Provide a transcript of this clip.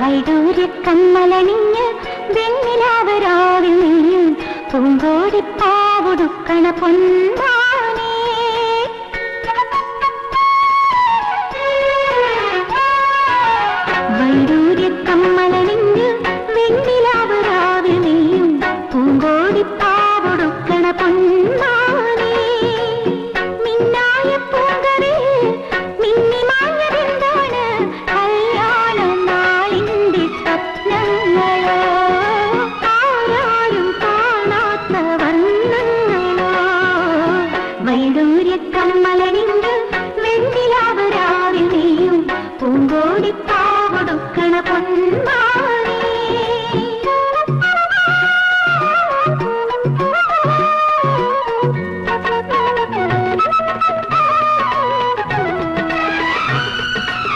വൈഡൂര്യ കമ്മലണിഞ്ഞ് വെണ്ണിലാവരാവിൽ നീയും പൂങ്കോടിപ്പാവുടുക്കണ പൊന്മാനേ. വൈഡൂര്യ കമ്മലണിഞ്ഞ് വെണ്ണിലാവരാവിൽ നീയും പൂങ്കോടിപ്പാവുടുക്കണ പൊന്മാനേ. മിന്നായ പൂങ്കരേ മിന്നി മാഞ്ഞതെന്താണ് കല്യാണ നാളിന്റെ സ്വപ്നങ്ങളോ ആരാരും കാണാത്ത വർണ്ണങ്ങളോ. വൈഡൂര്യ കമ്മലണിഞ്ഞ് വെണ്ണിലാവരാവിൽ നീയും പൂങ്കോടിപ്പാ